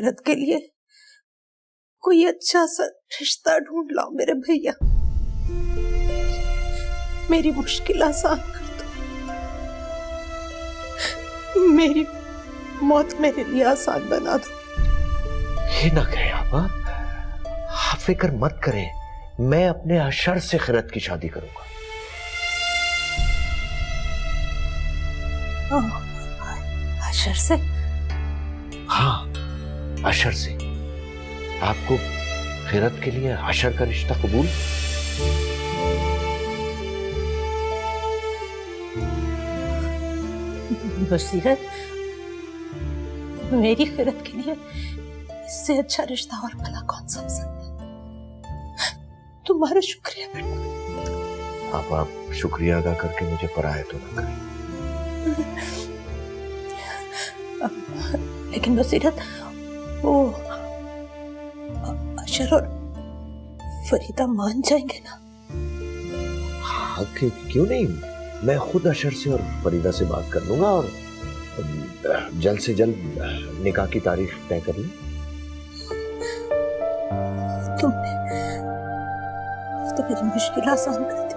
खैरत के लिए कोई अच्छा सा रिश्ता ढूंढ लाओ मेरे भैया, मेरी मुश्किल आसान कर दो, मेरी मौत मेरे लिए आसान बना दो। ये ना कहें आपा, आप फिक्र मत करें, मैं अपने अशर से खैरत की शादी करूंगा। अशर से? हाँ, अशर से। आपको खैरत के लिए अशर का रिश्ता कबूल? बसीरत, मेरी खैरत के लिए इससे अच्छा रिश्ता और भला कौन सा हो सकता है? तुम्हारा शुक्रिया बेटा। आप शुक्रिया अदा करके मुझे पराया तो ना करें। लेकिन बसीरत, वो अशर और फरीदा मान जाएंगे ना? हाँ, क्यों नहीं, मैं खुद अशर से और फरीदा से बात कर लूंगा और जल्द से जल्द निकाह की तारीख तय कर लूं। तुमने तो मेरी मुश्किल आसान कर दी,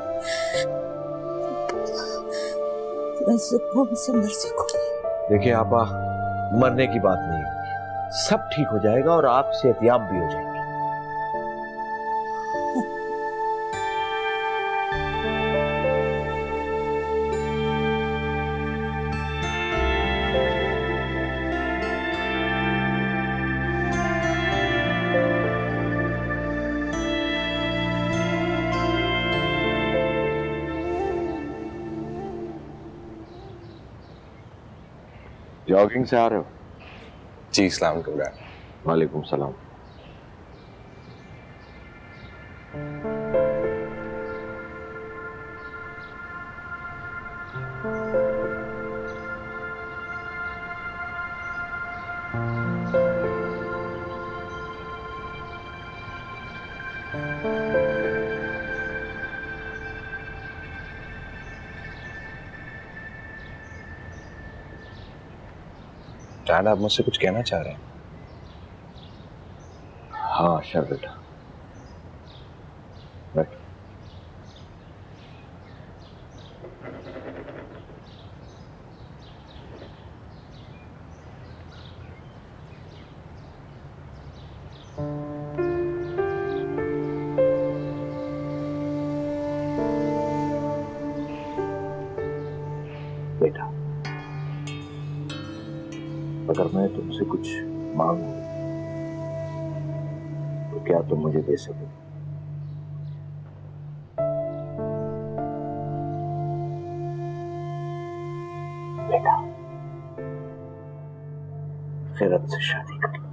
मैं सुकून से मर सकूंगी। देखिए आपा, मरने की बात नहीं होगी, सब ठीक हो जाएगा और आप सेहतियाब भी हो जाएंगे। जॉगिंग से आ रहे हो? जी, अस्सलाम वालेकुम। वालेकुम सलाम। डैड, आप मुझसे कुछ कहना चाह रहे हैं? हाँ अशर बेटा, बैठ। बेटा, अगर मैं तुमसे कुछ मांगूं तो क्या तुम मुझे दे सकोगे? बेटा, खैरत से शादी कर लो।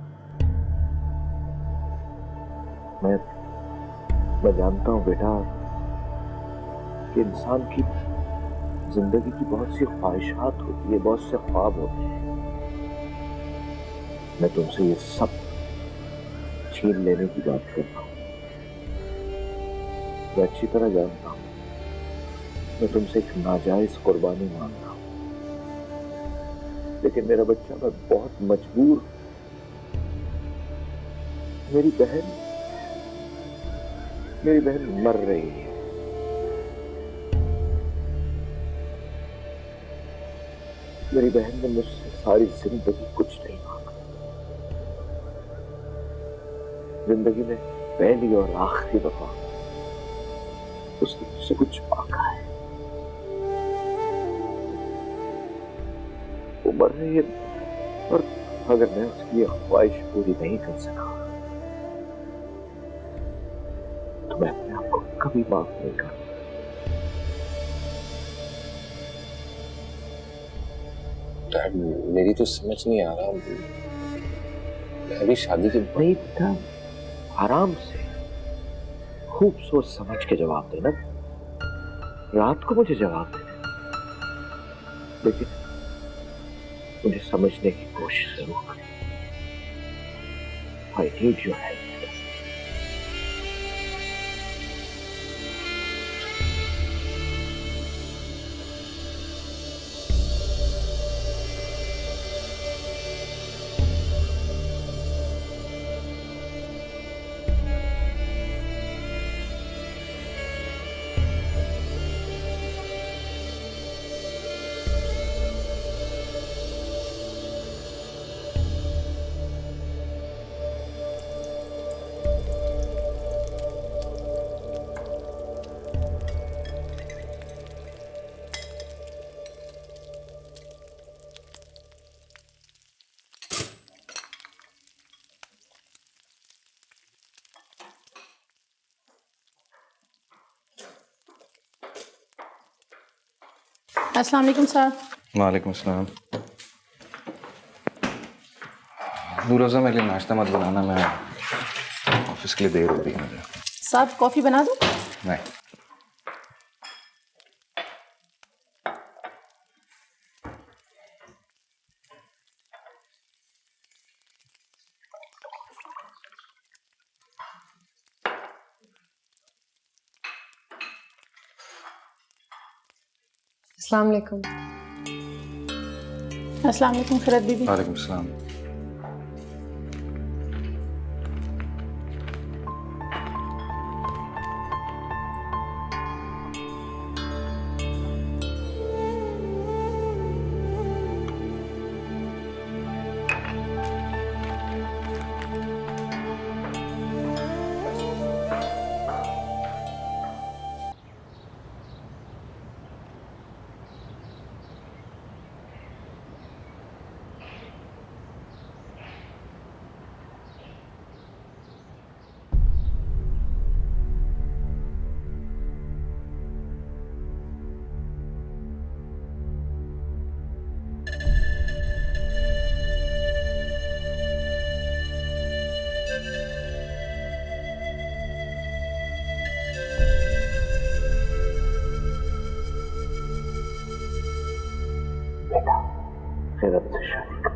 मैं जानता हूं बेटा कि इंसान की जिंदगी की बहुत सी ख्वाहिशात होती है, बहुत से ख्वाब होते हैं। मैं तुमसे ये सब छीन लेने की बात करता हूं। मैं अच्छी तरह जानता हूं, मैं तुमसे एक नाजायज कुर्बानी मांग रहा हूं, लेकिन मेरा बच्चा, मैं बहुत मजबूर। मेरी बहन मर रही है। मेरी बहन ने मुझसे सारी जिंदगी कुछ नहीं मांगा। जिंदगी में पहली और आखिरी दफा उसने मुझसे कुछ मांगा है। वो मर रही है और अगर मैं उसकी ये ख्वाहिश पूरी नहीं कर सका तो मैं अपने आप को कभी माफ नहीं करूंगा। डैड, मेरी तो समझ नहीं आ रहा, मैं अभी शादी के नहीं बेटा, आराम से खूब सोच समझ के जवाब देना। रात को मुझे जवाब देना, लेकिन मुझे समझने की कोशिश जरूर करें। I need your help. अस्सलाम वालेकुम सर। वालेकुम अस्सलाम। रोज़ा मेरे लिए नाश्ता मत बनाना, मैं ऑफिस के लिए देर हो रही है मुझे। साहब कॉफ़ी बना दूँ? नहीं। अस्सलाम वालेकुम। अस्सलाम वालेकुम खैरत दीदी। वालेकुम अस्सलाम। खैरत से शादी कर।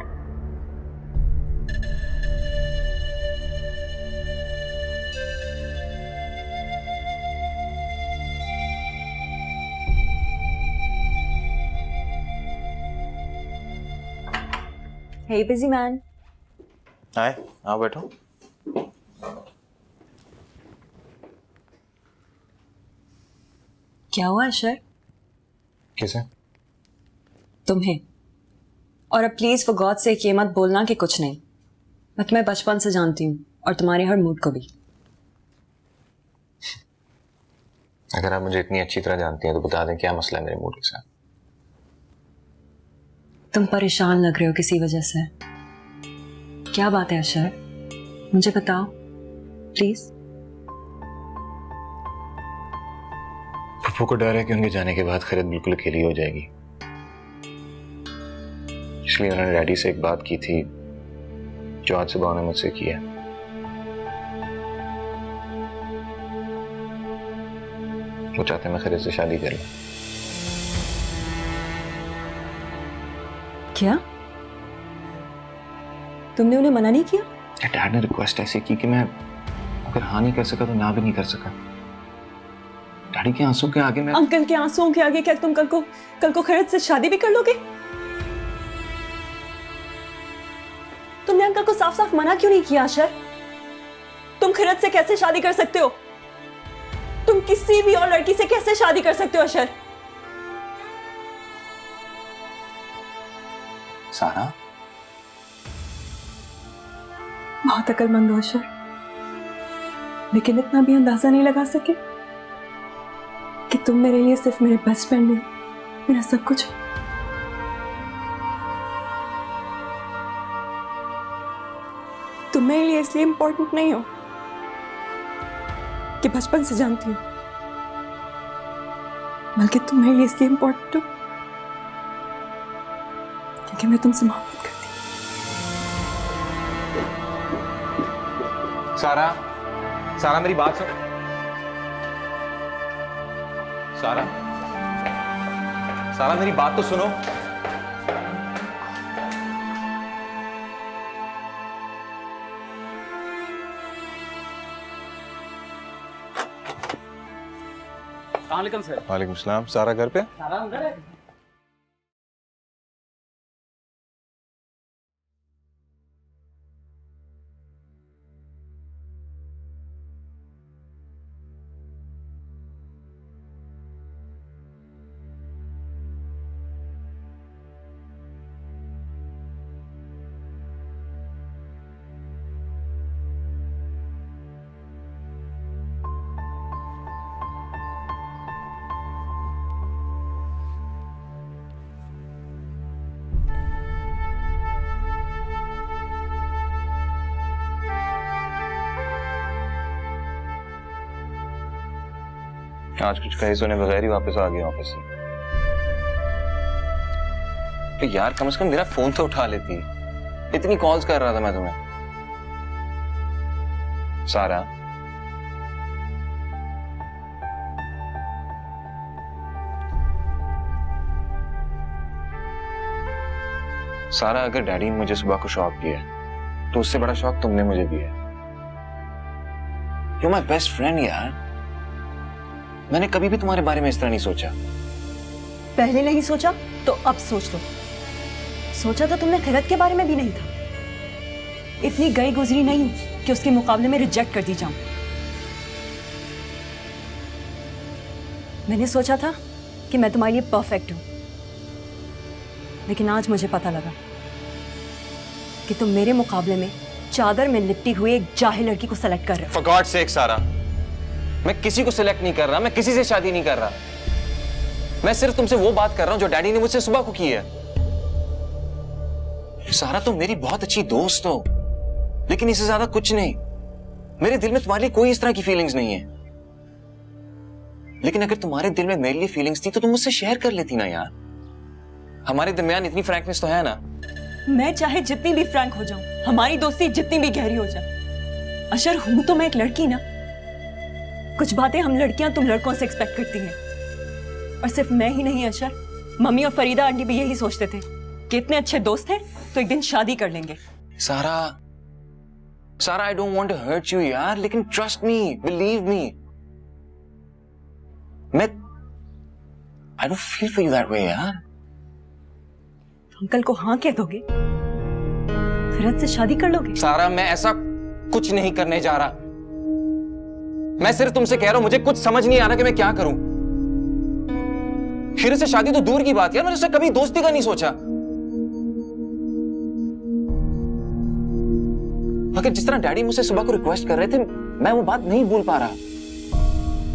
Hey, busy man. हाय, आओ बैठो। क्या हुआ अशर? किसे? तुम्हें। और अब प्लीज फॉर गॉड से ये मत बोलना कि कुछ नहीं। मैं तुम्हें बचपन से जानती हूँ और तुम्हारे हर मूड को भी। अगर आप मुझे इतनी अच्छी तरह जानती हैं तो बता दें क्या मसला है मेरे मूड के साथ। तुम परेशान लग रहे हो किसी वजह से। क्या बात है अशर? मुझे बताओ प्लीज। पप्पू को डर है कि उनके जाने के बाद खैरत बिल्कुल अकेली हो जाएगी, इसलिए उन्होंने डैडी से एक बात की थी जो आज सुबह उन्होंने मुझसे की है। वो चाहते हैं मैं खैरत से शादी कर लूं। क्या तुमने उन्हें मना नहीं किया? डैड ने रिक्वेस्ट ऐसे की कि मैं अगर हाँ नहीं कर सका तो ना भी नहीं कर सका। डैडी के आंसू के आगे मैं अंकल के आंसुओं के आगे क्या तुम कल को खैरत से शादी भी कर लोगे? तुमने अंकल को साफ साफ मना क्यों नहीं किया अशर? तुम खैरत से कैसे शादी कर सकते हो? तुम किसी भी और लड़की से कैसे शादी कर सकते हो अशर? सारा बहुत अक्लमंद हो अशर, लेकिन इतना भी अंदाजा नहीं लगा सके कि तुम मेरे लिए सिर्फ मेरे बेस्ट फ्रेंड हो, मेरा सब कुछ हो। तुम मेरे लिए इसलिए इंपॉर्टेंट नहीं हो कि बचपन से जानती हो, बल्कि तुम मेरे लिए इसलिए इंपॉर्टेंट हो क्योंकि मैं तुमसे मोहब्बत करती हूँ। सारा मेरी बात सुन। सारा मेरी बात तो सुनो। वालेकुम सर। वालेकुम सलाम। सारा घर पे? सारा अंदर है। आज कुछ कहे सुने बगैर ही वापस आ गया ऑफिस से। तो यार कम से कम मेरा फोन तो उठा लेती। इतनी कॉल्स कर रहा था मैं तुम्हें। सारा, सारा, अगर डैडी ने मुझे सुबह को शॉक दिया तो उससे बड़ा शॉक तुमने मुझे दिया। You're my best friend यार। मैंने कभी भी तुम्हारे बारे में इस तरह नहीं सोचा। पहले नहीं सोचा तो अब सोच लो। सोचा तो तुमने खिरत के बारे में भी नहीं था। इतनी गई गुजरी नहीं कि उसके मुकाबले में रिजेक्ट कर दी जाऊं। मैंने सोचा था कि मैं तुम्हारे लिए परफेक्ट हूं, लेकिन आज मुझे पता लगा कि तुम मेरे मुकाबले में चादर में लिपटी हुई एक जाहिल लड़की को सेलेक्ट कर रहे हो। For God's sake सारा, मैं किसी को सिलेक्ट नहीं कर रहा, मैं किसी से शादी नहीं कर रहा। मैं सिर्फ तुमसे वो बात कर रहा हूं जो डैडी ने मुझसे सुबह को की है। सारा, तुम मेरी बहुत अच्छी दोस्त हो, लेकिन इससे ज्यादा कुछ नहीं। मेरे दिल में तुम्हारे लिए कोई इस तरह की फीलिंग्स नहीं है। लेकिन अगर तुम्हारे दिल में मेरे लिए फीलिंग्स थी तो तुम मुझसे शेयर कर लेती ना यार। हमारे दरमियान इतनी फ्रैंकनेस तो है ना। मैं चाहे जितनी भी फ्रैंक हो जाऊं, हमारी दोस्ती जितनी भी गहरी हो जाए, अशर हूं तो मैं एक लड़की ना। कुछ बातें हम लड़कियां तुम लड़कों से एक्सपेक्ट करती हैं। और सिर्फ मैं ही नहीं अशर, मम्मी और फरीदा आंटी भी यही सोचते थे कि इतने अच्छे दोस्त हैं तो एक दिन शादी कर लेंगे। Sara, Sara, I don't want to hurt you यार, लेकिन ट्रस्ट मी, बिलीव मी, मैं I don't feel for you that way यार। अंकल को हाँ कह दोगे? खिरत से शादी कर लोगे? सारा, मैं ऐसा कुछ नहीं करने जा रहा। मैं सिर्फ तुमसे कह रहा हूं, मुझे कुछ समझ नहीं आ रहा कि मैं क्या करूं। खिरत से शादी तो दूर की बात यार, मैंने उससे कभी दोस्ती का नहीं सोचा। मगर जिस तरह डैडी मुझसे सुबह को रिक्वेस्ट कर रहे थे, मैं वो बात नहीं भूल पा रहा।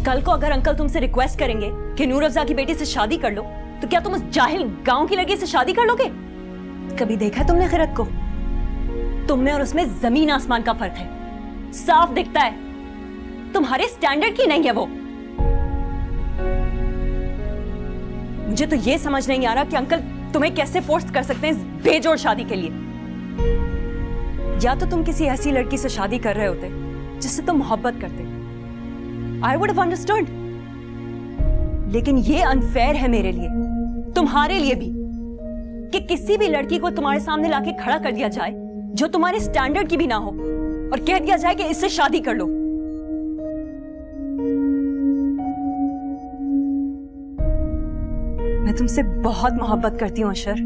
कल को अगर अंकल तुमसे रिक्वेस्ट करेंगे कि नूर अफजा की बेटी से शादी कर लो, तो क्या तुम उस जाहिल गांव की लड़की से शादी कर लोगे? कभी देखा है तुमने खिरत को? तुम में और उसमें जमीन आसमान का फर्क है, साफ दिखता है। तुम्हारे स्टैंडर्ड की नहीं है वो। मुझे तो ये समझ नहीं आ रहा कि अंकल तुम्हें कैसे फोर्स कर सकते हैं इस बेजोड़ शादी के लिए। या तो तुम किसी ऐसी लड़की से शादी कर रहे होते जिससे तुम मोहब्बत करते, आई वुड हैव अंडरस्टूड। लेकिन ये अनफेयर है मेरे लिए, तुम्हारे लिए भी, कि किसी भी लड़की को तुम्हारे सामने लाके खड़ा कर दिया जाए जो तुम्हारे स्टैंडर्ड की भी ना हो, और कह दिया जाए कि इससे शादी कर लो। मैं तुमसे बहुत मोहब्बत करती हूँ अशर।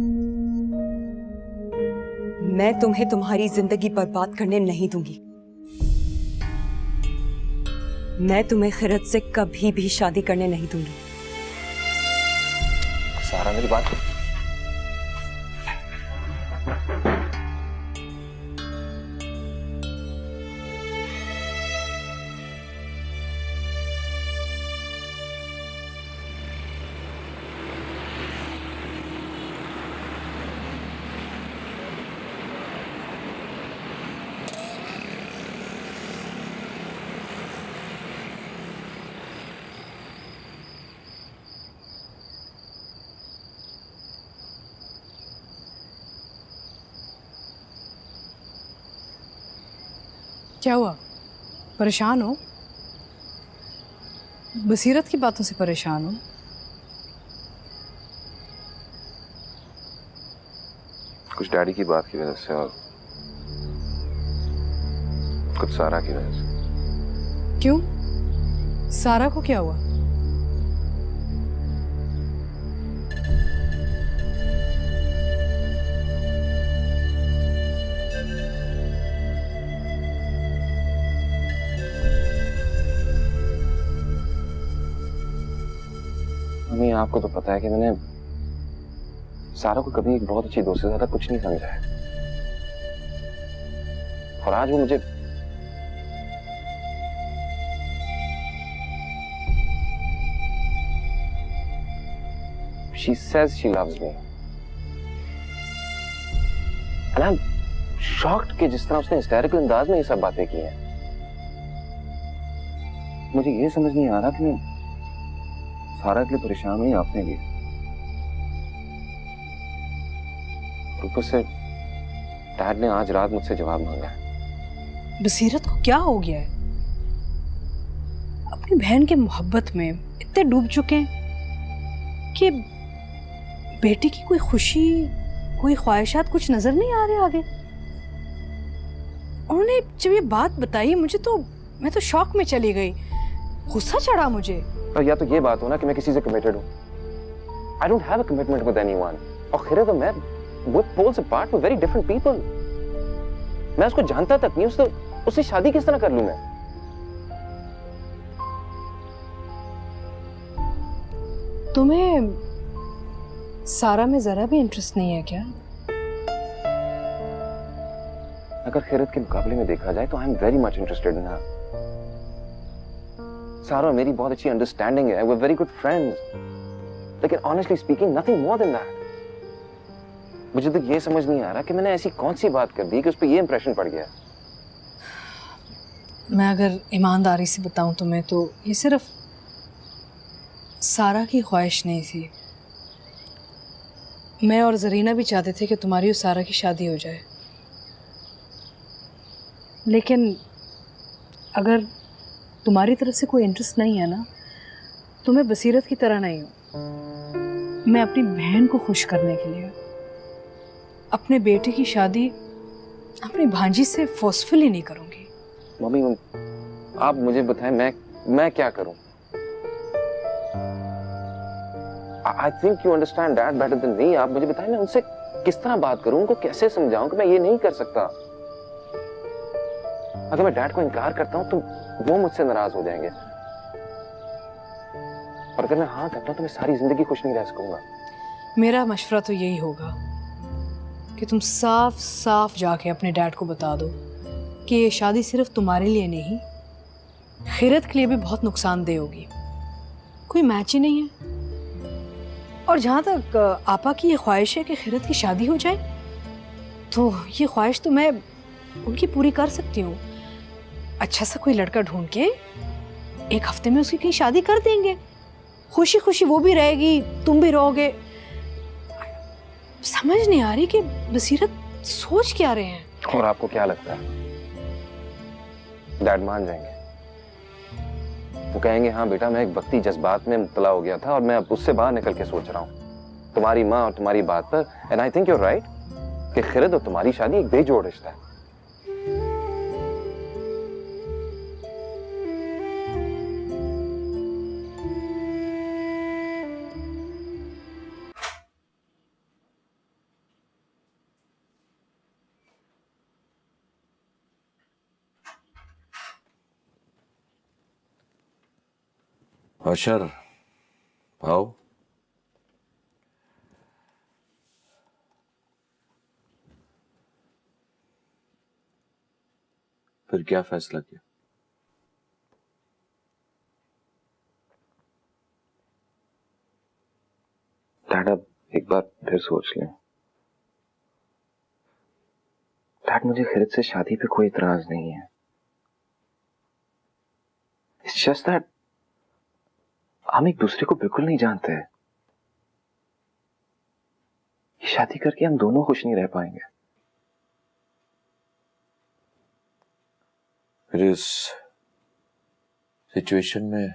मैं तुम्हें तुम्हारी जिंदगी बर्बाद करने नहीं दूंगी। मैं तुम्हें खिरत से कभी भी शादी करने नहीं दूंगी। सारा, मेरी बात क्या हुआ? परेशान हो? बसीरत की बातों से परेशान हो? कुछ डैडी की बात की वजह से और कुछ सारा की वजह से। क्यों? सारा को क्या हुआ? मम्मी, आपको तो पता है कि मैंने सारा को कभी एक बहुत अच्छी दोस्त से ज्यादा कुछ नहीं समझा है, और आज वो मुझे she says she loves me and I'm shocked कि जिस तरह उसने हिस्टेरिकल अंदाज में ये सब बातें की हैं। मुझे ये समझ नहीं आ रहा कि मैं सारा के लिए परेशान हुई, आपने लिए। ऊपर से डैड ने आज रात मुझसे जवाब मांगा है। बसीरत को क्या हो गया है? अपनी बहन के मोहब्बत में इतने डूब चुके हैं कि बेटी की कोई खुशी, कोई ख्वाहिशात कुछ नजर नहीं आ रहे आगे। उन्होंने जब ये बात बताई मैं तो शॉक में चली गई, गुस्सा चढ़ा मुझे। और या तो ये बात हो ना कि मैं किसी से कमिटेड हूँ। I don't have a commitment with anyone. और खैर तो मैं we're poles apart, we're very different people. मैं उसको जानता तक नहीं, उससे शादी किस तरह कर लूं मैं? तुम्हें सारा में जरा भी इंटरेस्ट नहीं है क्या? अगर खैरत के मुकाबले में देखा जाए तो I am very much interested in her. सारा और मेरी बहुत अच्छी अंडरस्टैंडिंग है, we're very good friends. लेकिन honestly speaking nothing more than that. मुझे तो ये समझ नहीं आ रहा कि मैंने ऐसी कौन सी बात कर दी कि उस पर ये इंप्रेशन पड़ गया। मैं अगर ईमानदारी से बताऊं तुम्हें तो ये सिर्फ सारा की ख्वाहिश नहीं थी। मैं और जरीना भी चाहते थे कि तुम्हारी और सारा की शादी हो जाए, लेकिन अगर तुम्हारी तरफ से कोई इंटरेस्ट नहीं है ना, तो मैं बसीरत की तरह नहीं हूँ। मैं अपनी बहन को खुश करने के लिए अपने बेटे की शादी अपनी भांजी से फोर्सफुली नहीं करूँगी। मम्मी आप मुझे बताएं मैं क्या करूं? I think you understand that better than me. आप मुझे बताएं मैं उनसे किस तरह बात करूं, उनको कैसे समझाऊं कि मैं ये नहीं कर सकता। अगर मैं डैड को इनकार करता हूं तो वो मुझसे नाराज हो जाएंगे, और अगर मैं हाँ करता हूं तो मैं सारी जिंदगी खुश नहीं रह सकूंगा। मेरा मशवरा तो यही होगा कि तुम साफ साफ जाके अपने डैड को बता दो कि ये शादी सिर्फ तुम्हारे लिए नहीं, खैरत के लिए भी बहुत नुकसानदेह होगी। कोई मैच ही नहीं है। और जहाँ तक आपा की ये ख्वाहिश है कि खैरत की शादी हो जाए, तो ये ख्वाहिश तो मैं उनकी पूरी कर सकती हूँ। अच्छा सा कोई लड़का ढूंढ के 1 हफ्ते में उसकी कहीं शादी कर देंगे। खुशी खुशी वो भी रहेगी, तुम भी रहोगे। समझ नहीं आ रही कि बसीरत सोच क्या रहे हैं। और आपको क्या लगता है डैड मान जाएंगे? वो कहेंगे हाँ बेटा मैं एक वक्ती जज्बात में मुब्तला हो गया था और मैं अब उससे बाहर निकल के सोच रहा हूँ तुम्हारी माँ और तुम्हारी बात पर। And I think you are right कि खैरत और तुम्हारी शादी एक बेजोड़ रिश्ता है। अशर आओ। फिर क्या फैसला किया? डैड अब एक बार फिर सोच लें। डैड मुझे खैरत से शादी पे कोई इतराज नहीं है। It's just that हम एक दूसरे को बिल्कुल नहीं जानते हैं। ये शादी करके हम दोनों खुश नहीं रह पाएंगे। फिर इस सिचुएशन में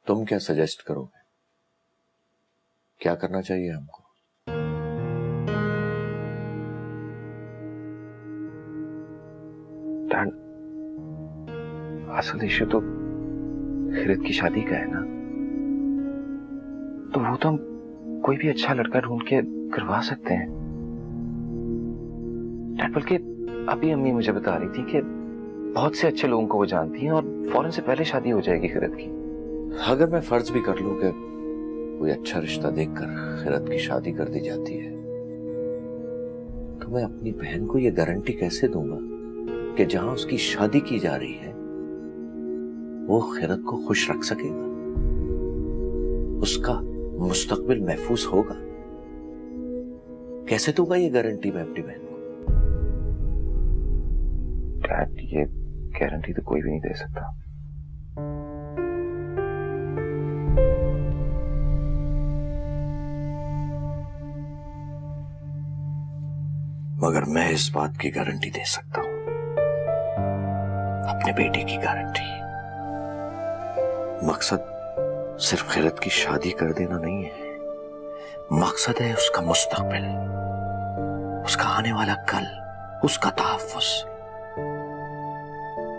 तुम क्या सजेस्ट करोगे? क्या करना चाहिए हमको? डैड असल इश्यू तो खैरत की शादी का है ना, तो वो तो हम कोई भी अच्छा लड़का ढूंढ के करवा सकते हैं। डैड बल्कि अभी अम्मी मुझे बता रही थी कि बहुत से अच्छे लोगों को वो जानती हैं और फौरन से पहले शादी हो जाएगी खैरत की। अगर मैं फर्ज भी कर लूं कि कोई अच्छा रिश्ता देखकर खैरत की शादी कर दी जाती है, तो मैं अपनी बहन को यह गारंटी कैसे दूंगा कि जहां उसकी शादी की जा रही है वो खैरत को खुश रख सकेगा, उसका मुस्तकबिल महफूज होगा? कैसे दूंगा ये गारंटी मैं अपनी बहन को? डैड ये गारंटी तो कोई भी नहीं दे सकता। मगर मैं इस बात की गारंटी दे सकता हूं, अपने बेटे की गारंटी। मकसद सिर्फ खिरत की शादी कर देना नहीं है, मकसद है उसका मुस्तकबिल, उसका आने वाला कल, उसका तहफ्फुज़।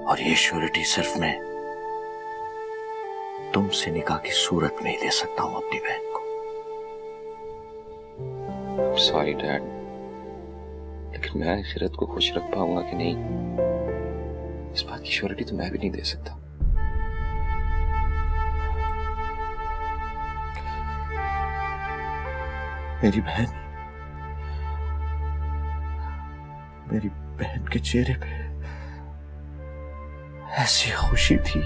और ये श्योरिटी सिर्फ मैं तुमसे निकाह की सूरत में ही दे सकता हूं अपनी बहन को। सॉरी डैड, लेकिन मैं खिरत को खुश रख पाऊंगा कि नहीं, इस बात की श्योरिटी तो मैं भी नहीं दे सकता। मेरी बहन के चेहरे पे ऐसी खुशी थी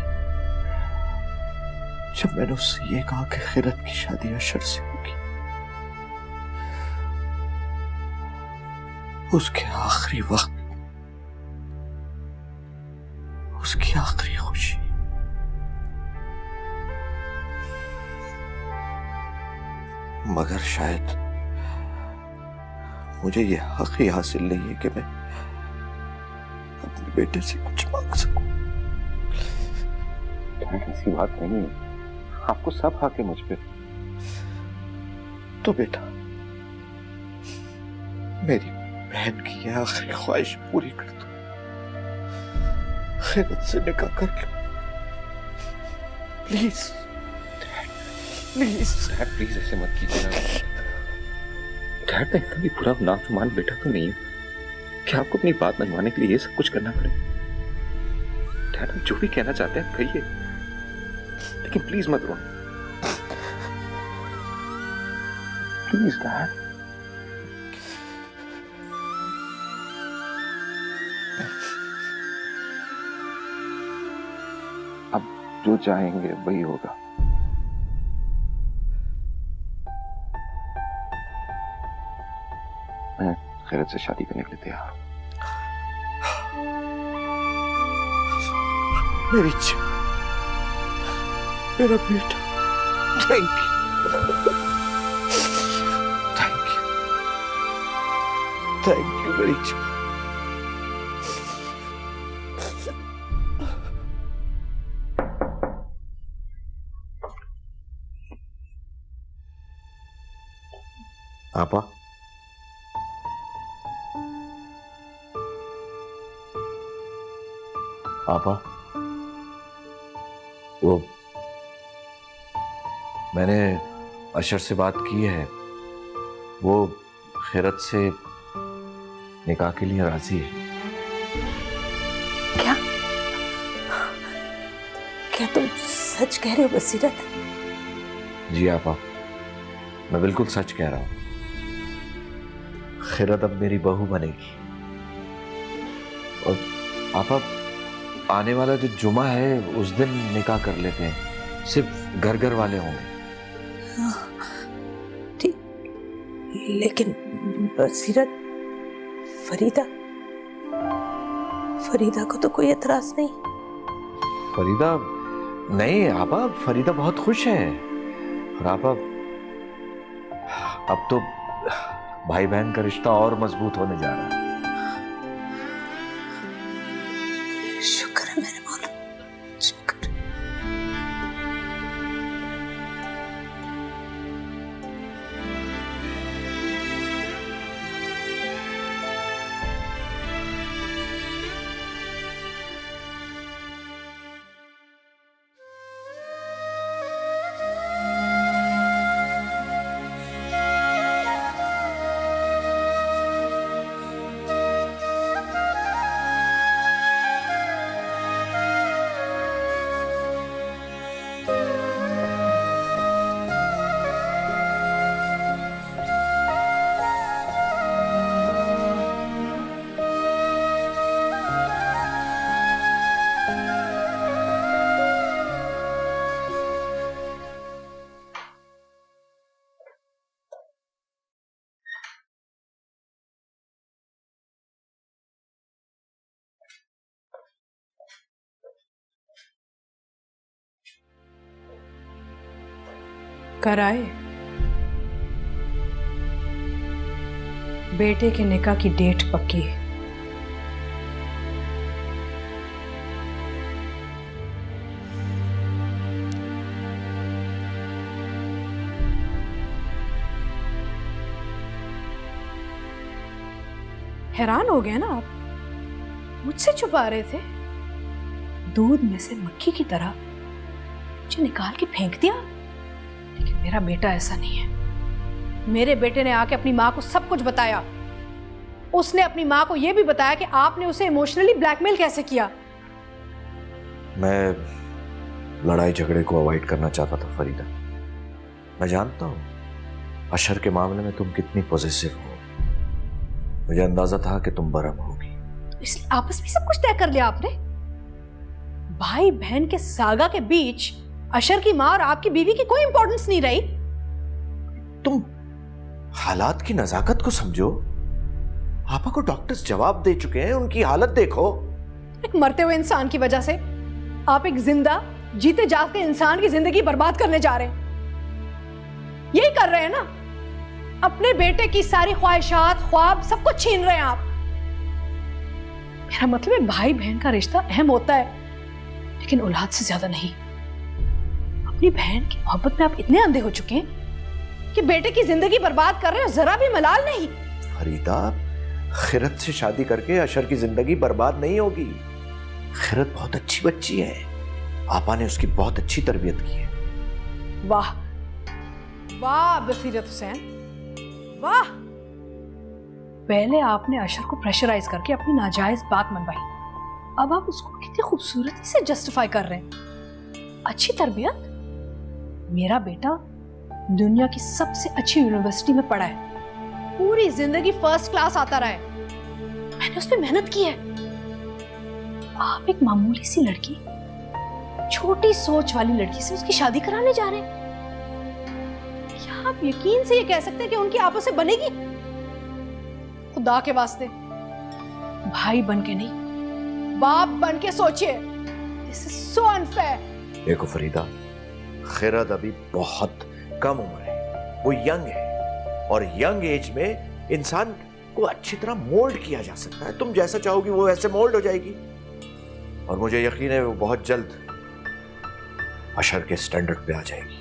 जब मैंने उससे ये कहा कि खिरत की शादी अशर से होगी। उसके आखिरी वक्त, उसकी आखिरी खुशी। मगर शायद मुझे ये हक ही हासिल नहीं है कि मैं अपने बेटे से कुछ मांग सकूं। ऐसी बात नहीं है, आपको सब हक है मुझ पे। तो बेटा, मेरी बहन की यह आखिरी ख्वाहिश पूरी कर दो, खिरत से निकाह करके। प्लीज प्लीज प्लीज ऐसे मत कीजिए ना। डैड, मैं इतना भी बुरा नाफरमान बेटा तो नहीं हूं कि आपको अपनी बात मनवाने के लिए ये सब कुछ करना पड़े। डैड, आप जो भी कहना चाहते हैं कहिए, लेकिन प्लीज मत रो। Please dad. अब जो चाहेंगे वही होगा। मैं खिरत से शादी करने के लिए तैयार हूं। मेरी मेरा बेटा, thank you, thank you, thank you मेरी जान। आपा, आपा, वो मैंने अशर से बात की है, वो खिरत से निकाह के लिए राजी है। क्या क्या तुम सच कह रहे हो बसीरत? जी आपा, मैं बिल्कुल सच कह रहा हूं। खिरत अब मेरी बहू बनेगी। और आपा, आने वाला जो जुमा है उस दिन निकाह कर लेते हैं, सिर्फ घर घर वाले होंगे। ठीक, लेकिन बसीरत, फरीदा को तो कोई एतराज नहीं? फरीदा नहीं आपा, फरीदा बहुत खुश है। और आपा, अब तो भाई बहन का रिश्ता और मजबूत होने जा रहा है। शुक्र है मेरे मौला, शुक्र। कराए बेटे के निकाह की डेट पक्की है। हैरान हो गए ना आप? मुझसे छुपा रहे थे? दूध में से मक्खी की तरह मुझे निकाल के फेंक दिया। लेकिन मेरा बेटा ऐसा नहीं है। मेरे बेटे ने आके अपनी माँ को सब कुछ बताया। उसने अपनी माँ को यह भी बताया कि आपने उसे इमोशनली ब्लैकमेल कैसे किया। मैं लड़ाई झगड़े को अवॉइड करना चाहता था फरीदा। मैं जानता हूं अशर के मामले में तुम कितनी पॉजिटिव हो। मुझे अंदाजा था कि तुम बरम होगी, इसलिए आपस में सब कुछ तय कर लिया आपने। भाई बहन के सागा के बीच अशर की माँ और आपकी बीवी की कोई इंपॉर्टेंस नहीं रही। तुम हालात की नजाकत को समझो। आपा को डॉक्टर्स जवाब दे चुके हैं, उनकी हालत देखो। एक मरते हुए इंसान की वजह से आप एक जिंदा जीते जागते इंसान की जिंदगी बर्बाद करने जा रहे हैं। यही कर रहे हैं ना? अपने बेटे की सारी ख्वाहिशात, ख्वाब सब कुछ छीन रहे हैं आप। मेरा मतलब है भाई बहन का रिश्ता अहम होता है, लेकिन औलाद से ज्यादा नहीं। अपनी बहन की मोहब्बत में आप इतने अंधे हो चुके हैं कि बेटे की जिंदगी बर्बाद कर रहे हो, जरा भी मलाल नहीं। फरीदा, खिरत से शादी करके अशर की जिंदगी बर्बाद नहीं होगी। खिरत बहुत अच्छी बच्ची है, आपा ने उसकी बहुत अच्छी तरबियत की है। वाह वाह बसीरत हुसैन, वाह। पहले आपने अशर को प्रेशराइज करके अपनी नाजायज बात मनवाई, अब आप उसको कितनी खूबसूरती से जस्टिफाई कर रहे हैं। अच्छी तरबियत? मेरा बेटा दुनिया की सबसे अच्छी यूनिवर्सिटी में पढ़ा है, पूरी जिंदगी फर्स्ट क्लास आता रहा है। मैंने उस पर मेहनत की है। आप एक मामूली सी लड़की, छोटी सोच वाली लड़की से उसकी शादी कराने जा रहे हैं। क्या आप यकीन से ये कह सकते हैं कि उनकी आपस में बनेगी? खुदा के वास्ते भाई बन के नहीं, बाप बन के सोचिए। This is so unfair. देखो फरीदा, खिरत अभी बहुत कम उम्र है, वो यंग है, और यंग एज में इंसान को अच्छी तरह मोल्ड किया जा सकता है। तुम जैसा चाहोगी वो वैसे मोल्ड हो जाएगी, और मुझे यकीन है वो बहुत जल्द अशर के स्टैंडर्ड पे आ जाएगी।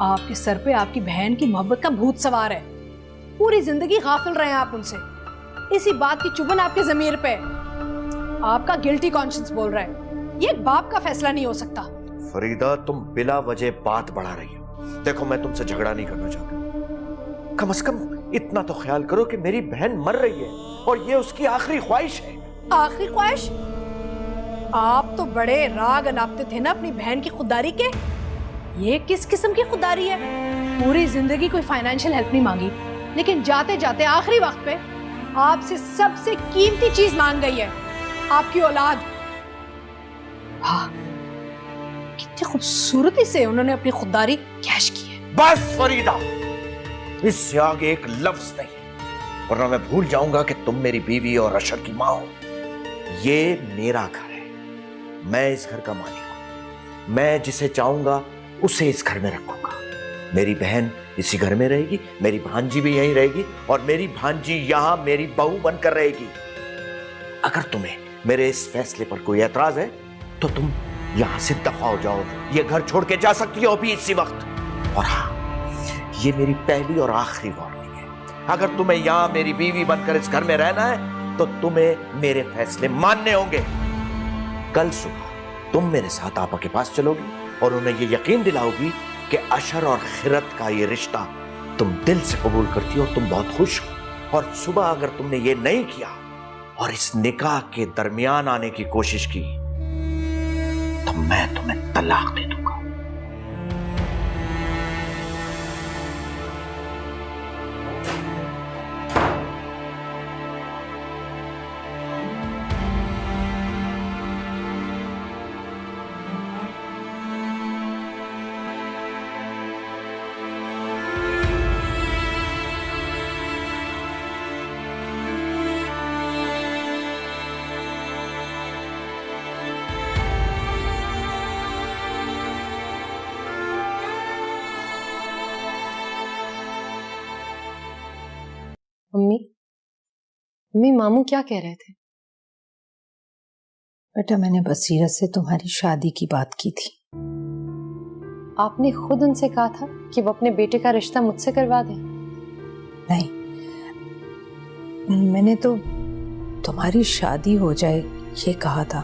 आपके सर पे आपकी बहन की मोहब्बत का भूत सवार है। पूरी जिंदगी गाफिल रहे हैं आप उनसे। इसी बात की चुभन आपके जमीर पे है। आपका गिल्टी कॉन्शियंस बोल रहा है। ये एक बाप का फैसला नहीं हो सकता। फरीदा, तुम बिला वजह बात बढ़ा रही हो। देखो, मैं तुमसे झगड़ा नहीं करना चाहता, कम से कम इतना तो ख्याल करो कि मेरी बहन मर रही है और ये उसकी आखिरी ख्वाहिश है। आखिरी ख्वाहिश? आप तो बड़े राग अनापते थे ना अपनी बहन की खुददारी के। ये किस किस्म की खुददारी है? पूरी जिंदगी कोई फाइनेंशियल हेल्प नहीं मांगी, लेकिन जाते जाते आखिरी वक्त पे आपसे सबसे कीमती चीज मांग गई है, आपकी औलाद। हाँ, कितनी खूबसूरती से उन्होंने अपनी खुददारी कैश की है। बस फरीदा, इससे आगे एक लफ्ज नहीं, वरना मैं भूल जाऊंगा कि तुम मेरी बीवी और अशर की मां हो। ये मेरा घर है, मैं इस घर का मालिक हूं। मैं जिसे चाहूंगा उसे इस घर में रखूंगा। मेरी बहन इसी घर में रहेगी, मेरी भांजी भी यहीं रहेगी, और मेरी भांजी यहां मेरी बहू बनकर रहेगी। अगर तुम्हें मेरे इस फैसले पर कोई एतराज है तो तुम यहां से दफा हो जाओ। ये घर छोड़ के जा सकती हो अभी इसी वक्त। और हाँ, ये मेरी पहली और आखिरी वार्निंग है। अगर तुम्हें यहां मेरी बीवी बनकर इस घर में रहना है तो तुम्हें मेरे फैसले मानने होंगे। कल सुबह तुम मेरे साथ आपा के पास चलोगी और उन्हें ये यकीन दिलाओगी कि अशर और खिरत का ये रिश्ता तुम दिल से कबूल करती हो, तुम बहुत खुश हो। और सुबह अगर तुमने ये नहीं किया और इस निकाह के दरमियान आने की कोशिश की तो मैं तुम्हें तलाक दे दूंगा। अम्मी मामू क्या कह रहे थे? बेटा मैंने बसीरत से तुम्हारी शादी की बात की थी। आपने खुद उनसे कहा था कि वो अपने बेटे का रिश्ता मुझसे करवा दें। नहीं, मैंने तो तुम्हारी शादी हो जाए ये कहा था।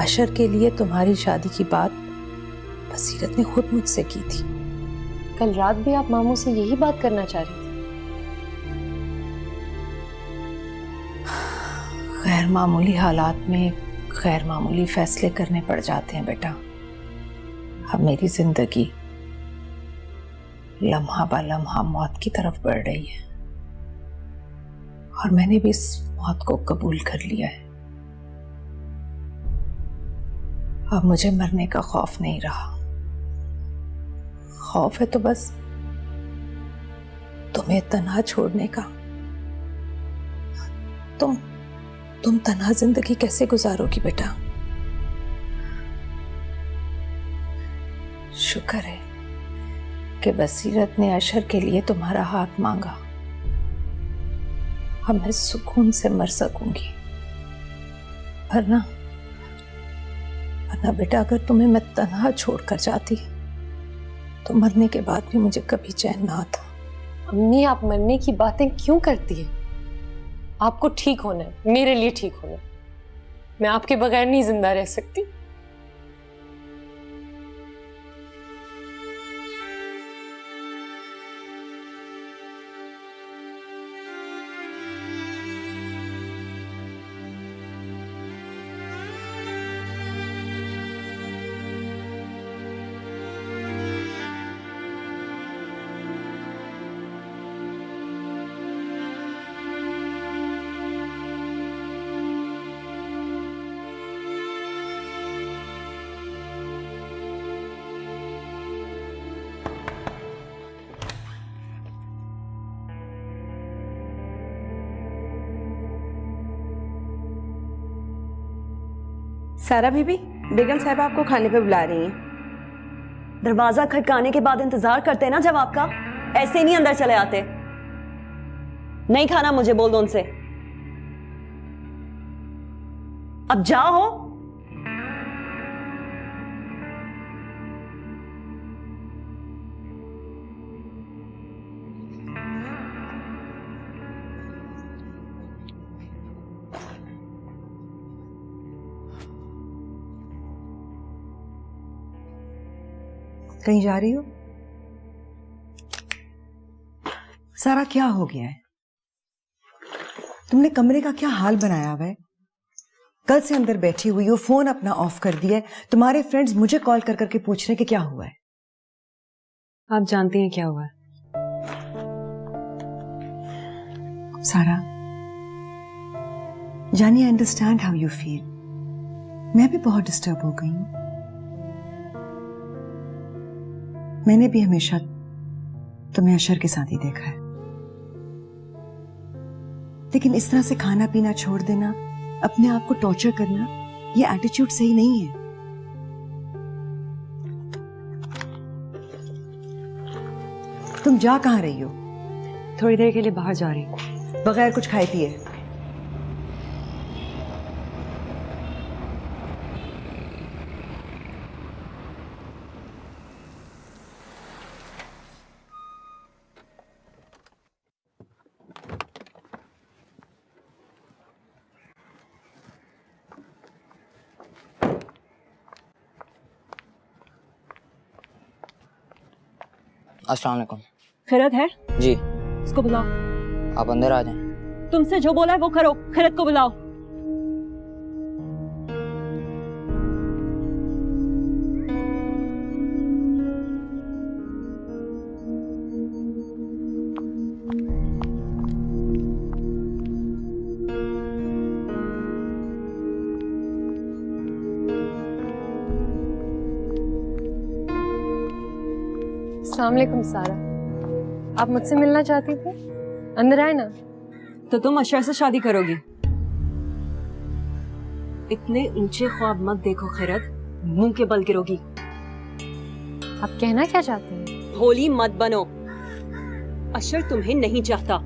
अशर के लिए तुम्हारी शादी की बात बसीरत ने खुद मुझसे की थी। कल रात भी आप मामू से यही बात करना चाह रही थी। गैर मामूली हालात में गैर मामूली फैसले करने पड़ जाते हैं बेटा। अब मेरी जिंदगी लम्हा बा लम्हा मौत की तरफ बढ़ रही है और मैंने भी इस मौत को कबूल कर लिया है। अब मुझे मरने का खौफ नहीं रहा। खौफ है तो बस तुम्हें तन्हा छोड़ने का। तुम तन्हा जिंदगी कैसे गुजारोगी बेटा? शुक्र है कि बसीरत ने अशर के लिए तुम्हारा हाथ मांगा। अब मैं सुकून से मर सकूंगी। वरना बेटा अगर तुम्हें मैं तन्हा छोड़कर जाती तो मरने के बाद भी मुझे कभी चैन ना आता। अम्मी आप मरने की बातें क्यों करती हैं? आपको ठीक होना है, मेरे लिए ठीक होना है। मैं आपके बगैर नहीं जिंदा रह सकती। सारा बीबी, बेगम साहब आपको खाने पे बुला रही हैं। दरवाजा खटकाने के बाद इंतजार करते हैं ना जवाब का, ऐसे नहीं अंदर चले आते। नहीं खाना मुझे बोल दो उनसे। अब जाओ। कहीं जा रही हो? सारा क्या हो गया है? तुमने कमरे का क्या हाल बनाया हुआ है? कल से अंदर बैठी हुई हो, फोन अपना ऑफ कर दिया है। तुम्हारे फ्रेंड्स मुझे कॉल कर करके पूछ रहे हैं कि क्या हुआ है। आप जानती हैं क्या हुआ है? सारा, जानी, I understand how you feel. मैं भी बहुत डिस्टर्ब हो गई हूं। मैंने भी हमेशा तुम्हें अशर के साथ ही देखा है, लेकिन इस तरह से खाना पीना छोड़ देना, अपने आप को टॉर्चर करना, ये एटीट्यूड सही नहीं है। तुम जा कहां रही हो? थोड़ी देर के लिए बाहर जा रही हूं। बगैर कुछ खाए पिए? अस्सलाम वालेकुम। खैरत है? जी। इसको बुलाओ। आप अंदर आ जाएं। तुमसे जो बोला है वो करो। खैरत को बुलाओ। अस्सलाम वालेकुम सारा, आप मुझसे मिलना चाहती थी? अंदर आए ना। तो तुम अशर से शादी करोगी? इतने ऊंचे ख्वाब मत देखो खैरत, मुंह के बल गिरोगी। आप कहना क्या चाहती हैं? भोली मत बनो। अशर तुम्हें नहीं चाहता,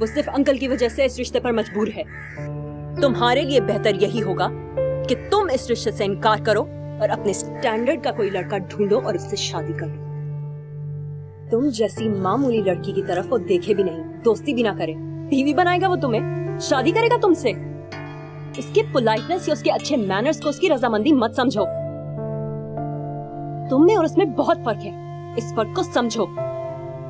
वो सिर्फ अंकल की वजह से इस रिश्ते पर मजबूर है। तुम्हारे लिए बेहतर यही होगा कि तुम इस रिश्ते से इनकार करो और अपने स्टैंडर्ड का कोई लड़का ढूंढो और उससे शादी करो। तुम जैसी मामूली लड़की की तरफ वो देखे भी नहीं, दोस्ती भी ना करे। बीवी बनाएगा वो तुम्हें, शादी करेगा तुमसे। उसकी पोलाइटनेस या उसके अच्छे मैनर्स को उसकी रजामंदी मत समझो। तुम में और उसमें बहुत फर्क है, इस फर्क को समझो।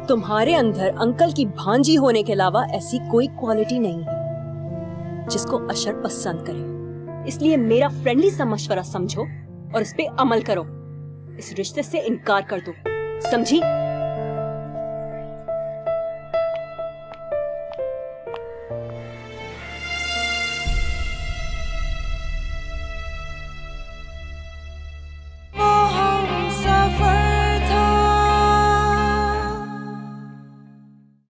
तुम्हारे अंदर अंकल की भांजी होने के अलावा ऐसी कोई क्वालिटी नहीं है जिसको अशर पसंद करे। इसलिए मेरा फ्रेंडली सा मशवरा समझो और इस पे अमल करो। इस रिश्ते से इनकार कर दो, समझी?